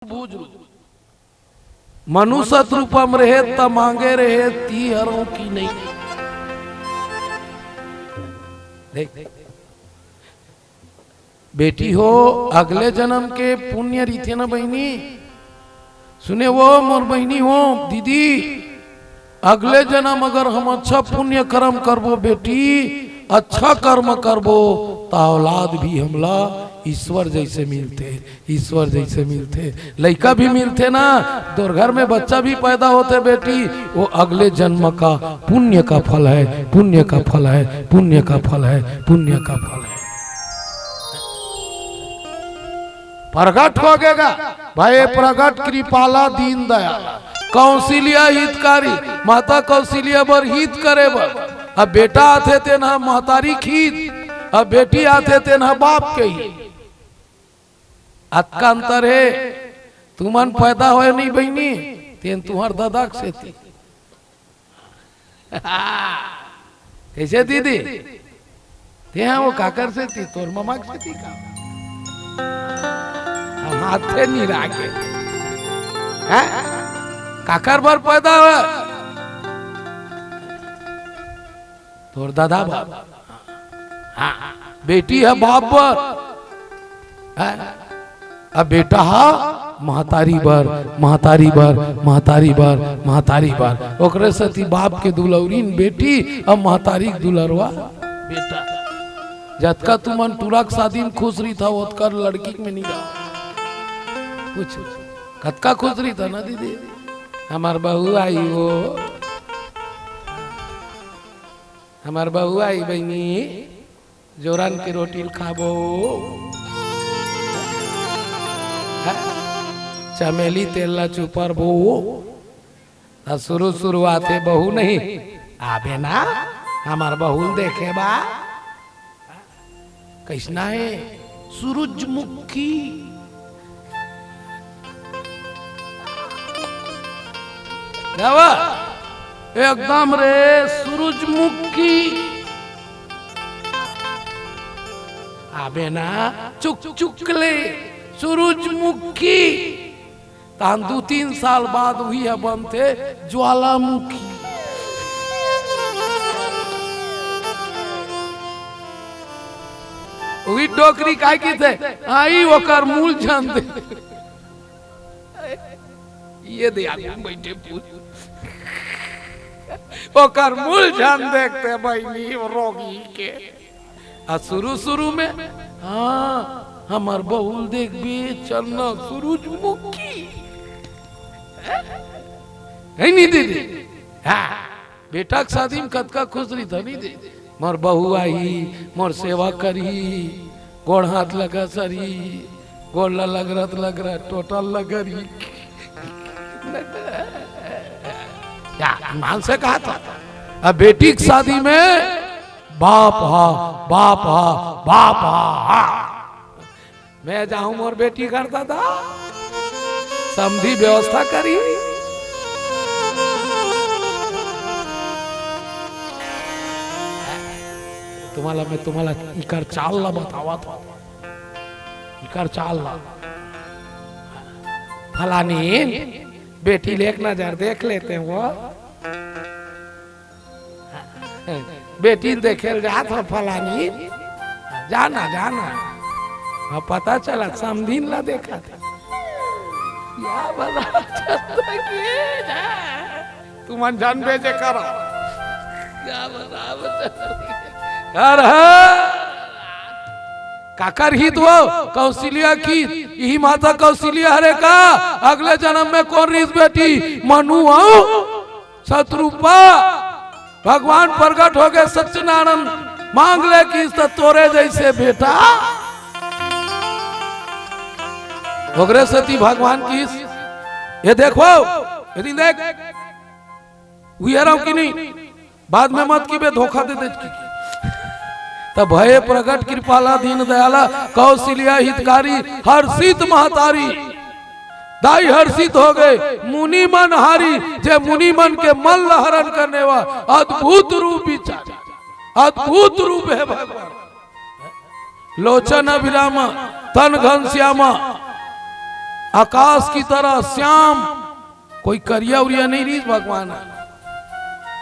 बूझ मनुष्य रूपम रहे त मांगे रहे ती हरों की नहीं। देख बेटी हो अगले जन्म के पुण्य रीति न बहनी सुने वो मोर बहनी हो दीदी अगले जन्म अगर हम अच्छा पुण्य कर्म करबो बेटी अच्छा कर्म करबो तो औलाद भी हमला ईश्वर जैसे मिलते लड़का भी मिलते ना तो घर में बच्चा भी पैदा होते बेटी वो अगले जन्म का पुण्य का फल है पुण्य का फल है पुण्य का फल है पुण्य का फल है। प्रगट हो गएगा भाई प्रगट कृपाला दीन दयाल कौशल्या हितकारी माता कौशल्या बर हित करे बर अब बेटा आते थे ना महतारी खीत अब बेटी आते थे ना बाप के ही अक्का अंतर है तुमन पैदा हो नहीं बहनी तेन तुम्हार दादा से थी कैसे दीदी ते वो काकर से थी तोर ममा से थी का हम हाथे नहीं रागे काकर बर पैदा हुआ तोर दादा बाप हाँ बेटी है बाप पर अब बेटा हा महतारी बर महतारी बर महतारी बर महतारी बर ओकरे सती बाप के दुलौरीन बेटी अब महतारी दुलरवा बेटा जतका तुमन तुरक शादी में खुश रही था ओतकर लड़की में नहीं रहा कुछ कतका खुश रही था ना दीदी हमार बहू आई वो हमार बहू आई बहनी जोरन की रोटी खाबो चमेली तेल चुपर बो शुरुआत बहू नहीं आबे ना हमार बहू देखे बा कैसना है सूरजमुखी एकदम रे सूरजमुखी आबे ना चुक चुकले सूरजमुखी तान 2-3 साल बाद हुई है बनते ज्वालामुखी वही डोकरी काय की थे आई ओकर मूल जान दे ये दे आगे बैठे पूछ ओकर मूल जान देखते बहनी रोगी के शुरू में हाँ हमार बहुल देख भी चलना सूरजमुखी है नहीं दीदी हाँ बेटा की शादी में कतका खुश रही था नहीं दीदी मोर बहू आई मोर सेवा करी गोड़ हाथ लगा सरी गोड़ लग रहा टोटल लगरी मान से कहा था अब बेटी की शादी में बाप हा मैं जाऊं मोर बेटी करता था समधी व्यवस्था करी तुम्हाला इकर चाल ला बतावा था इकर चाल ला फलानी बेटी ले एक नजर देख लेते हैं वो बेटी देखे जात हो फलानी जाना हाँ पता चला समधीन ला देखा था तुम जान बेचे करो काकर हित वो कौशल्या की यही माता कौशल्या हरे का अगले जन्म में कौन रीस बेटी मनु आओ शत्रुपा भगवान प्रकट हो गए सत्यनारायण मांग ले कि तोरे जैसे बेटा वगैरह सती भगवान की ये देखो यदि देख की नहीं बाद में मत की बे धोखा दे तब भय प्रकट कृपाला दीन दयाला कौशल्या हितकारी हर्षित महतारी दाई हर्षित हो गए मुनि मन हारी जे मुनि मन के मन लहरण करने वाला अद्भुत रूप विचार अद्भुत रूप है भगवान लोचन अभिरामा तन घनश्यामा आकाश की तरह श्याम, कोई करिया उरिया नहीं रीस भगवान,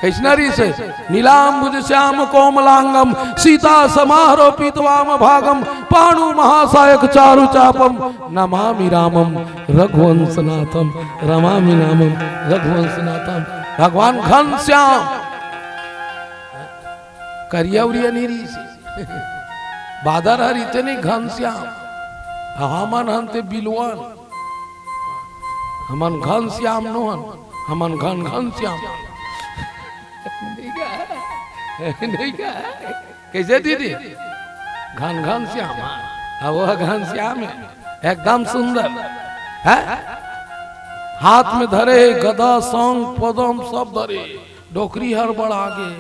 कैसना रीस है? नीलाम्बुज श्याम कोमलांगम सीता समारोपितवाम भागम पाणु महासायक चारु चापम नमामि रामम रघुवंशनाथम रमामि नामम रघुवंशनाथम। भगवान घनश्याम, करिया उरिया नहीं रीस, बादर हरिते नहीं घनश्याम, हमन हंते बिलवन, हमन घनश्याम नोहन, हमन घन घनश्याम। नहीं क्या कैसे दीदी? घन घन श्याम, वह घन श्याम है, एकदम सुंदर है। हाथ में धरे गदा सौंग पदम सब धरे, डोकरी हड़बड़ आगे,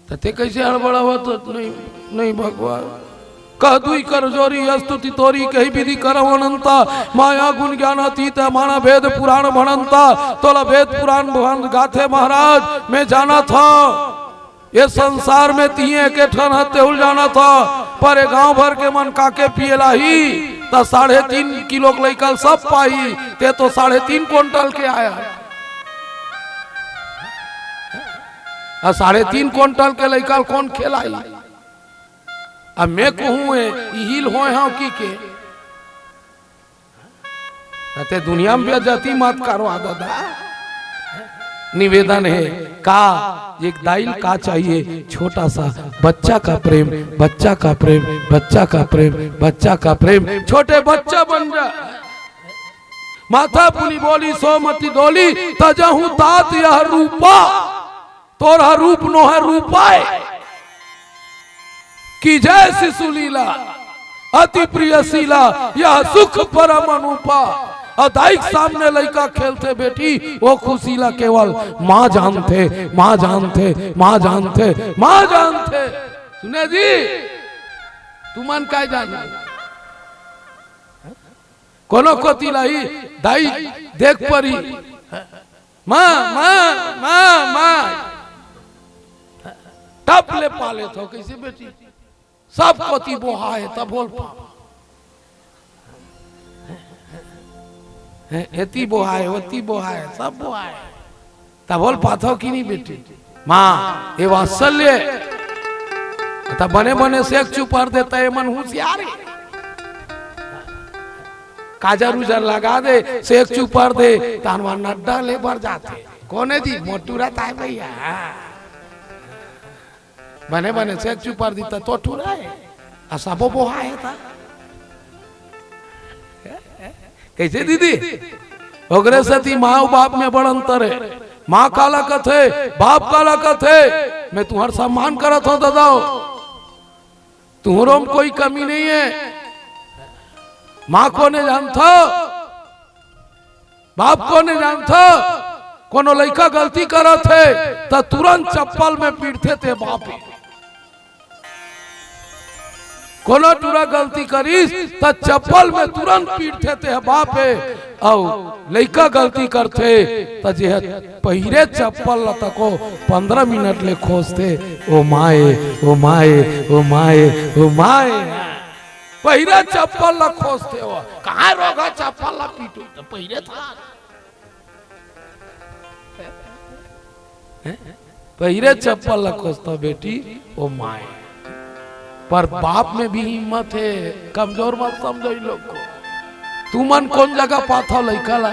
तते कैसे हड़बड़ा हुआ? तो नहीं नहीं भगवान, कह दुई कर जोरी स्तुति तोरी कही विधि करव अनंता, माया गुण ज्ञान अतीत माना वेद पुराण भणंता, तोला वेद पुराण भवन गाथे महाराज। मैं जाना था ये संसार में तिये के ठन हते उल जाना था, पर ये गांव भर के मन काके पियला ही तो 3.5 किलो लैकल सब पाई, ते तो 3.5 क्विंटल के आया। 3.5 क्विंटल के लैकल कौन खेलाई? अब मैं कहूँ हिल हो के ते दुनिया में बेइज्जती मत करो दादा। निवेदन है का एक दाइल का चाहिए, छोटा सा बच्चा का प्रेम, बच्चा का प्रेम, बच्चा का प्रेम, बच्चा का प्रेम, छोटे बच्चा बन जा। माथा पुनी बोली सोमती डोली तजहू तात यह रूपा, तोरा रूप नो है रूपाए की जय शिशुलीला अति प्रिय शीला यह सुख परम अनुपा। अदाइक सामने लड़का खेलते बेटी वो खुशीला केवल माँ जानते, माँ जानते, माँ जानते, माँ जानते। सुने जी तुमन का जान कोनो कोती लाई दाई देख परी माँ माँ माँ माँ टप ले पाले तो कैसे बेटी सब कोती बोहा है तब बोल पा एती बोहा है वती बोहा है सब बोहा है तब बोल पाता कि नहीं बेटी। माँ ये वात्सल्य तब बने बने से चुपर देता है मन होशियार है, काजर उजर लगा दे से चुपर दे तानवा नड्डा ले भर जाते कौन है जी मोटूरा ताए भैया बने बने से चुपर दी तो ठुरा है सबो बोहा है था कैसे दीदी ओगरे सती माँ बाप में बड़ अंतर है। माँ काला कथे बाप काला कथे मैं तुम्हार सम्मान करत हूं दादा, तुम्हारों में कोई कमी नहीं है। माँ को नहीं जानता बाप को नहीं जानता, कोनो लड़का गलती करत है तो तुरंत चप्पल में पीटते थे बाप। कोनो टूरा गलती करीस तो चप्पल में तुरंत पीटते थे बाप। और लड़का गलती करते तो जे पहिरे चप्पल तको 15 मिनट ले खोजते ओ माए ओ माए ओ माए ओ माए पहिरे चप्पल ला खोजते हो कहाँ रोगा चप्पल ला पीटू तो पहिरे था पहिरे चप्पल ला खोजता बेटी ओ माए। पर बाप में भी हिम्मत है, कमजोर मत समझो इन लोग को। तू मन कौन जगह पाथा लड़का ला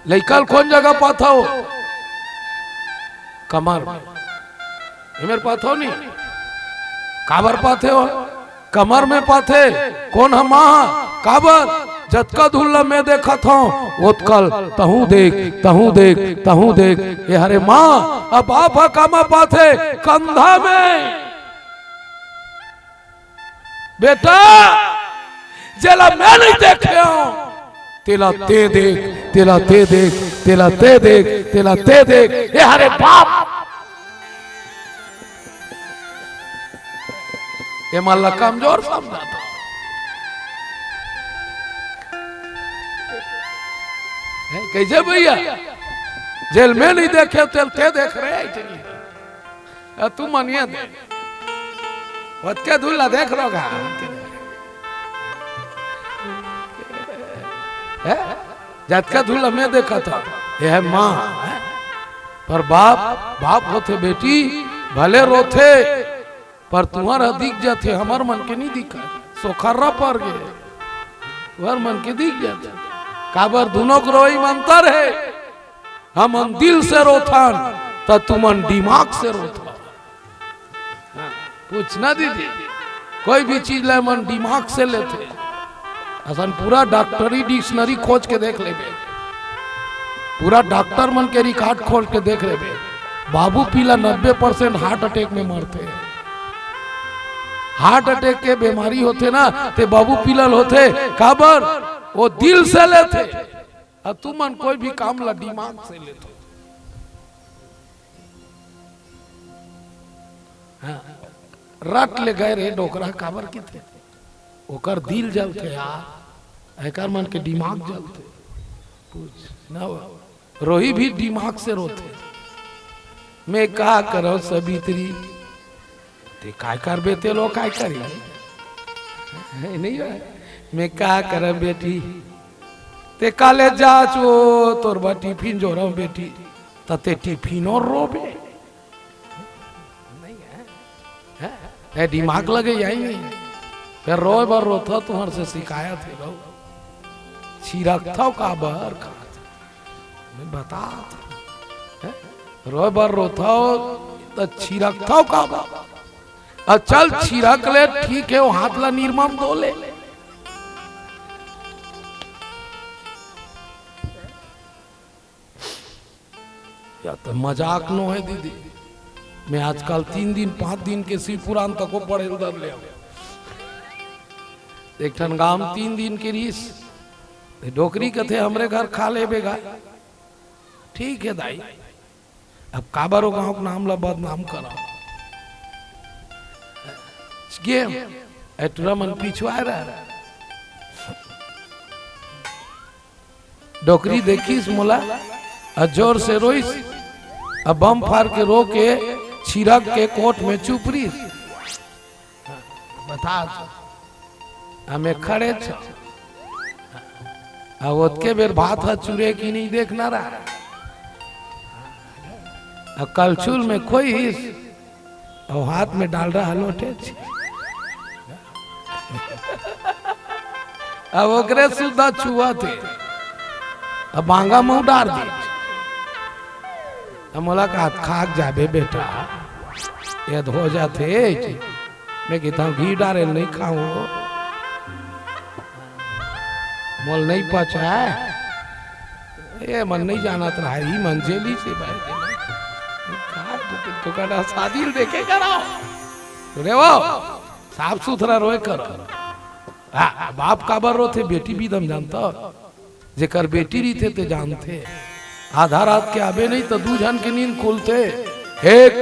लड़का कौन जगह पाथा हो कमर मेरे पाथो नहीं काबर पाथे हो कमर में पाथे कौन हम काबर जतका धुल्ला में देखा था उत्कल तहू देख तहू देख तहू देख ये हरे माँ अब बाप कामा पाथे कंधा में बेटा जला मैं नहीं देखे तेला ते देख तेला ते देख तेला ते देख तेला ते देख ये हरे बाप ये मल्ला कमजोर समझा था। कैसे भैया जेल में नहीं देखे तेल ते देख रहे तू मानिए दे क्या दूल्हा देख रहा है जटका धूल हमें देखा था यह है माँ है? पर बाप बाप होते बेटी भले रोथे पर तुम्हारा दिख जाते हमार मन के नहीं दिखा सोखर्रा पर गए तुम्हार मन के दिख जाते काबर दोनों को रोई अंतर है हम दिल से रोथान तो तुमन दिमाग से रोथा पूछना दीदी कोई भी चीज ले मन दिमाग से लेते असन पूरा डॉक्टरी डिक्शनरी खोज के देख ले पूरा डॉक्टर मन के रिकॉर्ड खोज के देख ले बाबू पीला 90% हार्ट अटैक में मरते हैं हार्ट अटैक के बीमारी होते ना ते बाबू पीलल होते काबर वो दिल से लेते और तुमन कोई भी काम ला दिमाग से लेते हाँ, रट ले गए रे डोकरा काबर की थे ओकर दिल जलते यार एकर मन के दिमाग जलते पूछ ना रोही भी दिमाग से रोते मैं कहा करो सबित्री ते काय कर बेटे लो काय करी नहीं है मैं कहा कर बेटी ते काले जाचो तोर बा टिफिन जो रहो बेटी तते टिफिन और रोबे नहीं है दिमाग लगे यही नहीं फिर रोए बार रोता तुम्हारे से शिकायत है रो छिरक था का बार का मैं बता रोए बार रोता तो छिरक था का बार चल छिरक ले ठीक है वो हाथ ला निर्मम धो ले या तो मजाक नो है दीदी मैं आजकल 3 दिन 5 दिन के शिव पुराण तक को पढ़े उधर ले एक ठन गाम 3 दिन की रीस डोकरी कथे हमरे घर खा ले बेगा ठीक है दाई अब काबारो गांव का नाम ला बदनाम करा गेम एटरा मन पिछुआ रहा डोकरी देखीस मोला जोर से रोइस अब बम फार के रो के छिरक के कोट में चुपरी बता हमें खड़े छ अब ओतके बेर भात है चूरे की नहीं देखना रहा अब कलछुल में खोई और हाथ में डाल रहा लोटे अब ओकरे सुधा छुआ थे अब मांगा मुंह डाल दी मुलाकात खाक जाबे बेटा ये हो जाते मैं कहता हूँ घी डाले नहीं खाऊं मोल नहीं पचा ये मन नहीं जाना रहा ही मंजेली से भाई तो कहना शादी देखे करो रे वो साफ सुथरा रोए करो बाप काबर रो थे बेटी भी दम जानता जेकर बेटी रही थे ते जानते आधा रात के आबे नहीं तो 2 जन की नींद खुलते एक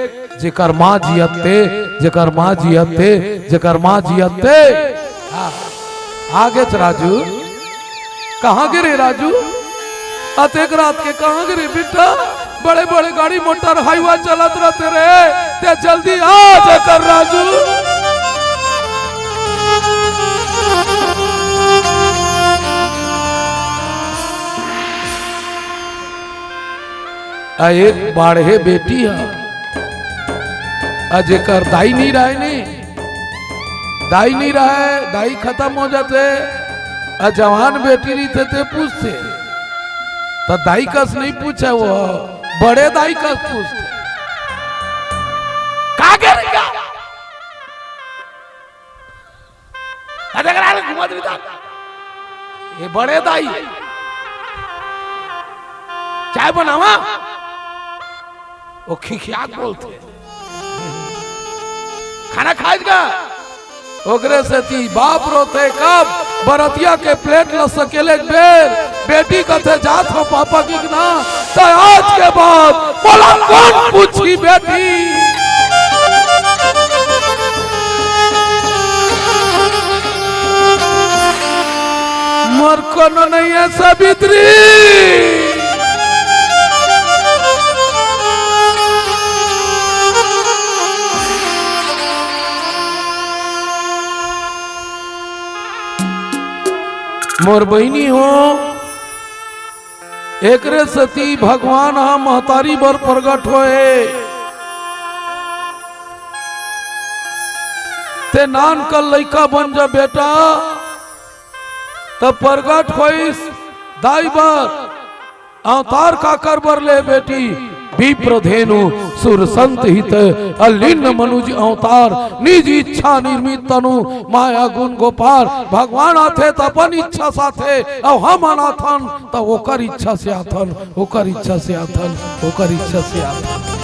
जेकर माँ जियते जेकर माँ जियते जेकर माँ जियते आगे राजू कहाँ गिरे राजू अतेक रात के कहाँ गिरे बेटा बड़े बड़े गाड़ी मोटर हाईवा चलत रहते रहे ते जल्दी आ जेकर राजू एक बाढ़े बेटी है अजेकर दाई नहीं रहे नहीं दाई नहीं रहे दाई खत्म हो जाते जवान बेटी नहीं थे ते पूछते तो दाई कस नहीं पूछे वो बड़े दाई कस पूछते ये बड़े दाई चाय बनावा वो खिखियात बोलते खाना खाएगा ओकरे से ती बाप रोते कब बरतिया के प्लेट ल सकेले बेर बेटी कथे जात हो पापा की ना तो आज के बाद बोला कौन पूछी बेटी मोर कोनो नहीं है सावित्री मोर बहनी हो एकरे सती भगवान हा महतारी बर प्रगट होए ते नान का लइका बन जा बेटा तब प्रगट होइस दाई बर अवतार का कर बर ले बेटी विप्रधेनु सुर संत हित अलिन मनुज अवतार निज इच्छा निर्मित तनु माया गुण गोपाल भगवान आथे त अपन इच्छा साथे और हम अनाथन त ओकर इच्छा से आथन ओकर इच्छा से आथन ओकर इच्छा से आथन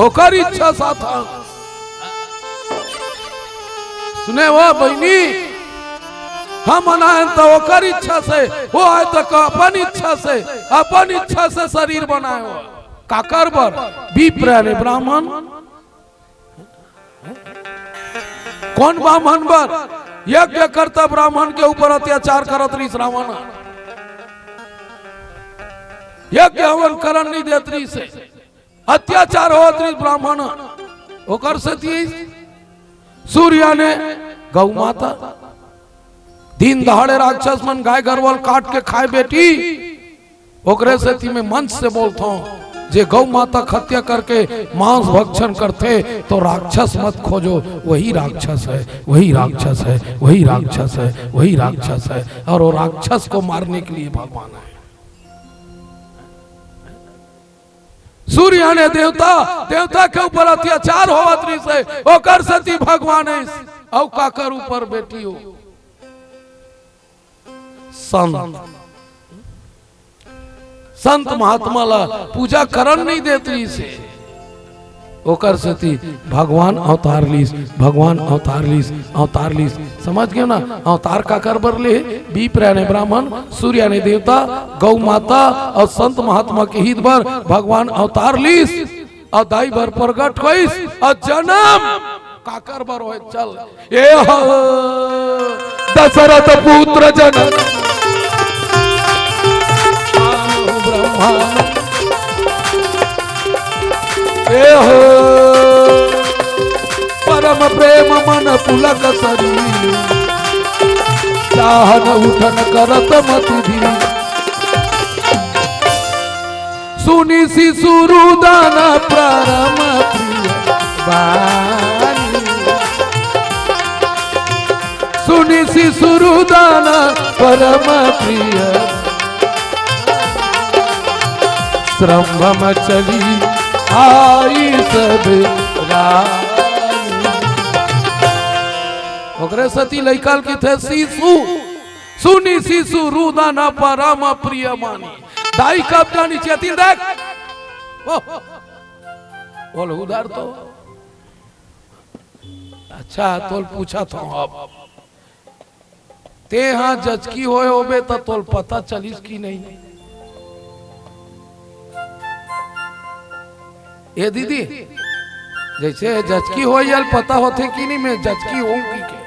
ओकर इच्छा साथन सुने वो बहनी हम बनाए तो ओकर इच्छा से वो आए तो अपन इच्छा से शरीर बनाए हो काकर बर विप्र ने ब्राह्मण कौन ब्राह्मण बर यज्ञ करता ब्राह्मण के ऊपर अत्याचार करत रही रावण यज्ञ हवन करन नहीं देत रही से अत्याचार होत रही ब्राह्मण ओकर से सूर्य ने गौ माता दिन दहाड़े राक्षस मन गाय गरवल काट के खाए बेटी ओकरे से ती मैं मंच से बोलता हूँ जे गौ माता हत्या करके मांस भक्षण करते तो राक्षस मत खोजो वही राक्षस है वही राक्षस है वही राक्षस है वही राक्षस है और वो राक्षस को मारने के लिए भगवान है। सूर्य ने देवता के ऊपर अत्याचार होवत रही से ओकर सती भगवान है औ काकर ऊपर बेटी हो संत महात्मा ला पूजा करन नहीं देती से ओकर सती भगवान अवतार लीस समझ गए ना अवतार का कर बर ले विप्र ने ब्राह्मण सूर्य ने देवता गौ माता और संत महात्मा के हित बर भगवान अवतार लीस और दाई बर प्रगट होइस और जन्म काकर बर होए चल ए दशरथ पुत्र जन्म परम प्रेम मन पुलक शरीर चाहन उठन करत मति धीर सुनी शिशु रुदन परम प्रिय बानी सुनी शिशु रुदन परम प्रिय श्रम चली आई सब ओकरे सती लइकाल की थे शिशु सुनी शिशु रुदन परम प्रिय मानी दाई कब जानी चेतिन देख बोल उधर तो अच्छा तोल पूछा था अब ते हाँ जजकी होए होबे तो तोल पता चलिस की नहीं ये दीदी जैसे जजकी हो यार पता होते कि नहीं मैं जजकी होंगी के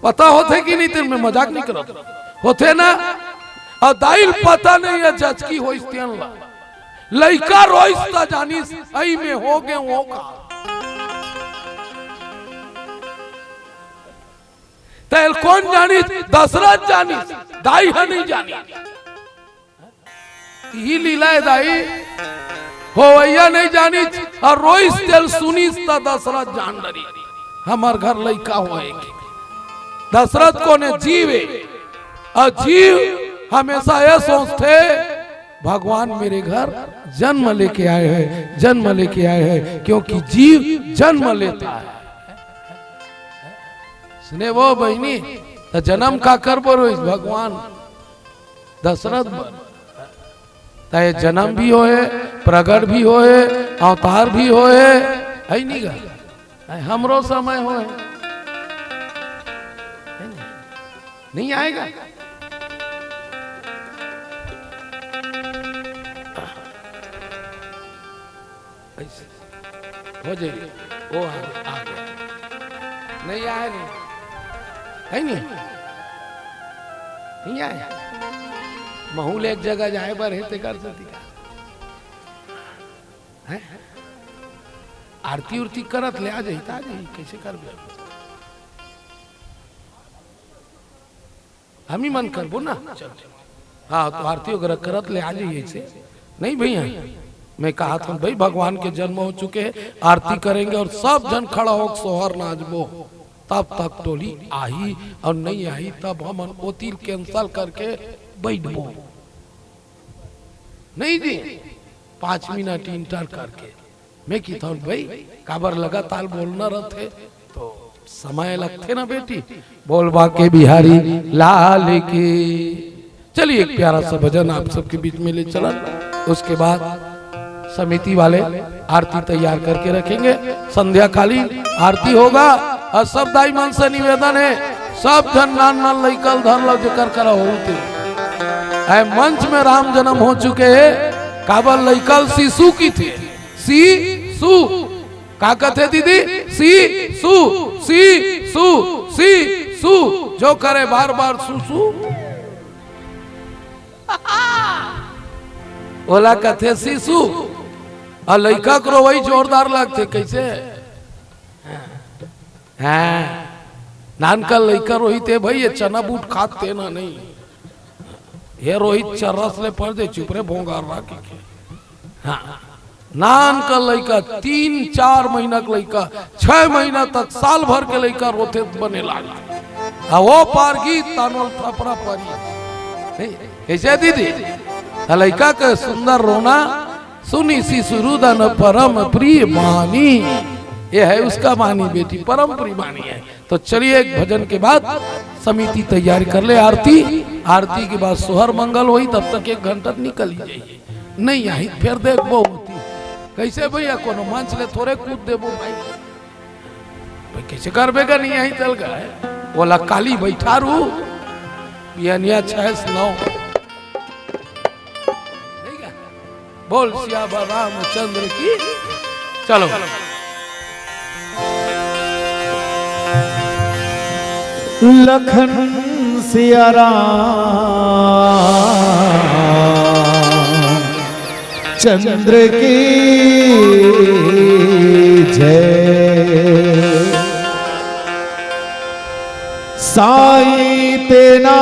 पता होते कि नहीं तेरे में मजाक नहीं करत होते ना और दाइल पता नहीं है जजकी हो इस्तेन ला लइका रोइस ता जानिस आई में हो गए वो का तेल कौन जानिस दशरथ जानिस दाई है नहीं जानी ही लीला है दाई हो भैया नहीं जानी और रोइस तेल सुनीस ता दशरथ जान डरी हमार घर लइका होएगी दशरथ को ने जीवे और जीव हमेशा ये सोचते भगवान मेरे घर जन्म लेके आए हैं क्योंकि जीव जन्म लेता है सुने वो बहनी तो जन्म का कर बरो इस भगवान दशरथ बर ताए जन्म भी होए प्रगट भी होए अवतार भी होए है नहीं गा हमरो समय होए नहीं आएगा हो जाएगी वो आ गया नहीं आए नहीं है नहीं आए महूल एक जगह जाए पर है कर सकती है आरती उरती करत ले आ जाई कैसे कर हम ही मन करबो ना। हाँ तो आरती वगैरह करत ले आ जाइए से नहीं भैया। मैं कहा था भाई भगवान के जन्म हो चुके हैं, आरती करेंगे और सब जन खड़ा हो सोहर नाचबो। तब तक टोली आई और नहीं आई तब हम ओतील कैंसल करके बैठबो। नहीं जी 5 मिनट इंटर करके मैं की था भाई काबर लगातार बोलना रहते तो समय लगते ना बेटी। बोलबा के बिहारी लाल की। चलिए एक प्यारा सा भजन आप सबके बीच में ले चला। उसके बाद समिति वाले आरती तैयार करके रखेंगे। संध्याकालीन आरती होगा और सब दाई मन से निवेदन है सब जन नान नान लइकल धर लो जेकर करा होते। मंच में राम जन्म हो चुके हैं काबर लइकल शिशु की थे। सी सु का कहते दीदी सी सु सी सु सी सु जो करे बार बार सुसु ओला कहते शिशु और लड़का को वही जोरदार लगते कैसे। हाँ नान का लड़का रोहित है भाई ये चना बूट खाते ना नहीं ये रोहित चरस ले पड़ दे चुप रे भोंगार राखी के। हाँ नान का लड़का 3-4 महीना का लड़का 6 महीना तक साल भर के लड़का रोते बने लगा। वो पार गीत तानोल थपरा पारी ऐसे दीदी लड़का का सुंदर रोना सुनी सी सुरुदन परम प्रिय मानी। ये है उसका मानी बेटी परम प्रिय मानी है। तो चलिए एक भजन के बाद समिति तैयारी कर ले। आरती आरती के बाद सोहर मंगल हुई तब तक 1 घंटा निकल ही जाइए। नहीं आई फिर देखबो होती कैसे भैया कोनो मंच ले थोड़े कूद देबो भाई कैसे करबे का नहीं आई चल गए बोला काली बैठा रू बियानिया 6-9 बोल सियाबा रामचंद्र की। चलो लखन सिया चंद्र की जय। साईं तेना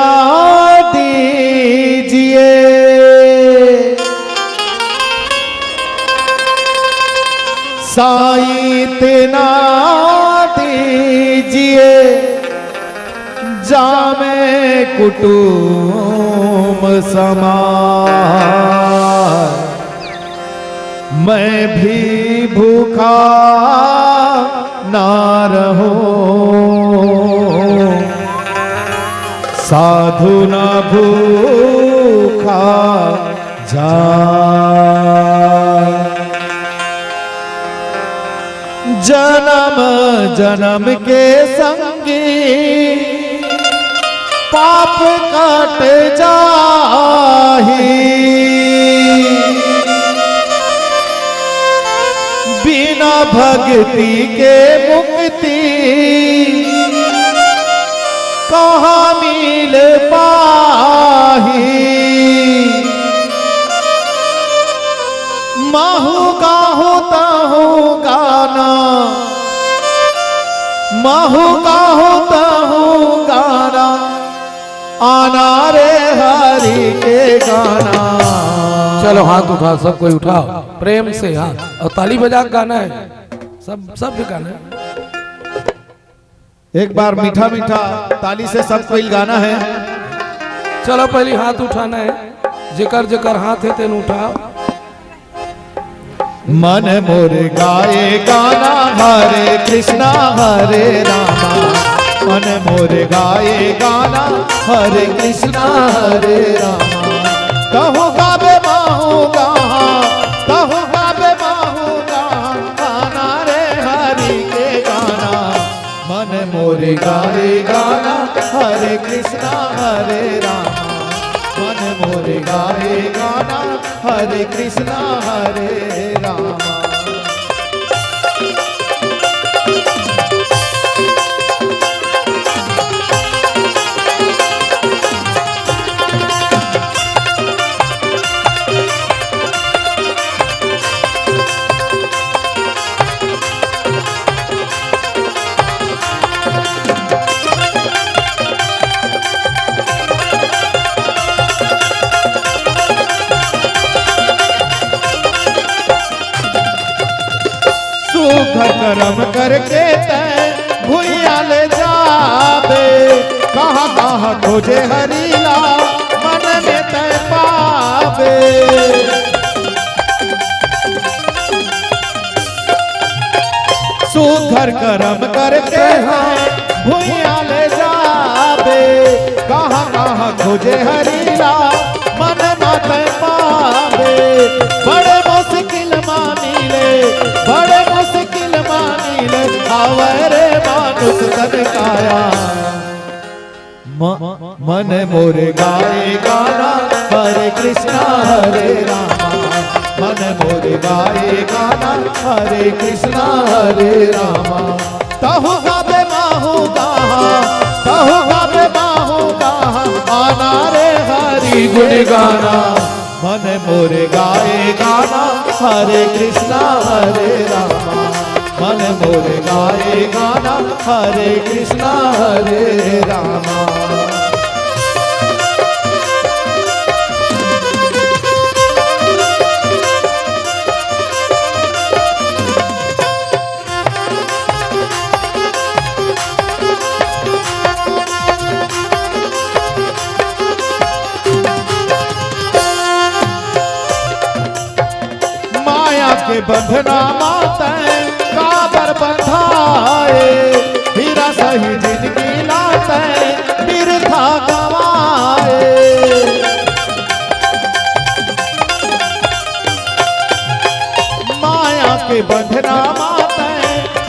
दीजिए साईं तेना दीजिए जामे कुटुम समाज। मैं भी भूखा ना रहूं साधु ना भूखा जा। जन्म जन्म के संगी पाप कट जाही बिना भक्ति के मुक्ति कहाँ मिल पाही। महू गाहू तहू गाना महू गाहू तहू गाना आना रे हरि के गाना। चलो हाथ उठा सब कोई उठाओ प्रेम से हाथ और ताली बजा गाना है सब गाना है। एक बार मीठा मीठा ताली से सब कोई गाना है। चलो पहले हाथ उठाना है जेकर जेकर हाथ है तेन उठाओ। मन मोर गाए गाना हरे कृष्णा हरे रामा। मन मोर गाए गाना हरे कृष्णा हरे रामा। कहूँ गावे माहू गाहा कहूँ गावे माहू गाहा गाना रे हरि के गाना। मन मोर गाए गाना हरे कृष्णा हरे रामा। मन मोर गाए गाना हरे कृष्णा हरे रामा। खोजे हरीला मन में तय पावे। सुघर कर्म करते हैं भुइया ले जावे। कहाँ कहाँ खोजे हरीला मन में तय पावे। बड़े मुश्किल मानिले बड़े मुश्किल मानिले आवरे मानुष तन काया। मन मोरे गाए गाना हरे कृष्णा हरे रामा। मन मोरे गाए गाना हरे कृष्णा हरे रामा। तहु गावे माहू गाहा तहु गावे माहू गाहा आना रे हरि गुण गाना। मन मोरे गाए गाना हरे कृष्णा हरे रामा। मन मोरे गाए गाना हरे कृष्णा हरे रामा। के बंधना माते काबर बंधाए। हीरा सही जिंदगी लाते बिरथा गवाए। माया के बंधना माते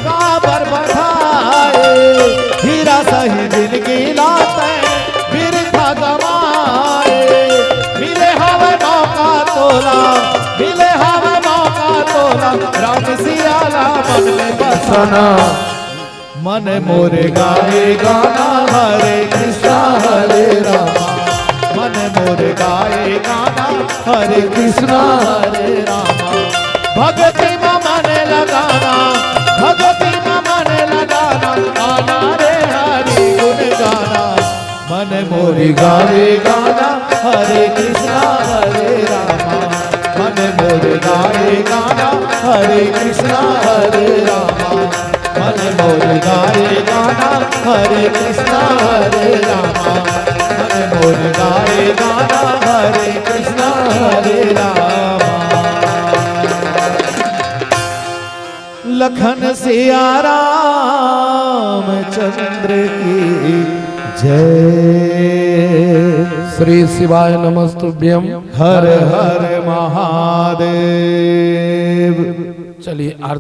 काबर बंधाए। हीरा सही जिंदगी लाते बिरथा गवाए। मिले हवे मौका तोला मिले हवे राम सियाला मन में बसना। मन मोरे गाए गाना हरे कृष्णा हरे रामा। मन मोरे गाए गाना हरे कृष्णा हरे रामा। भक्ति में मन लगाना भक्ति में मन लगाना आना रे हरि गुण गाना। मन मोरे गाए गाना हरे कृष्णा हरे रामा। मन मोरे गाए गाना हरे कृष्णा हरे रामा। मन मोरे गाए गाना हरे कृष्णा हरे रामा। मन मोरे गाए गाना हरे कृष्णा हरे रामा। लखन सिया राम चंद्र की जय। श्री शिवाय नमस्तुभ्यम। हर हर महादेव। चलिए आरती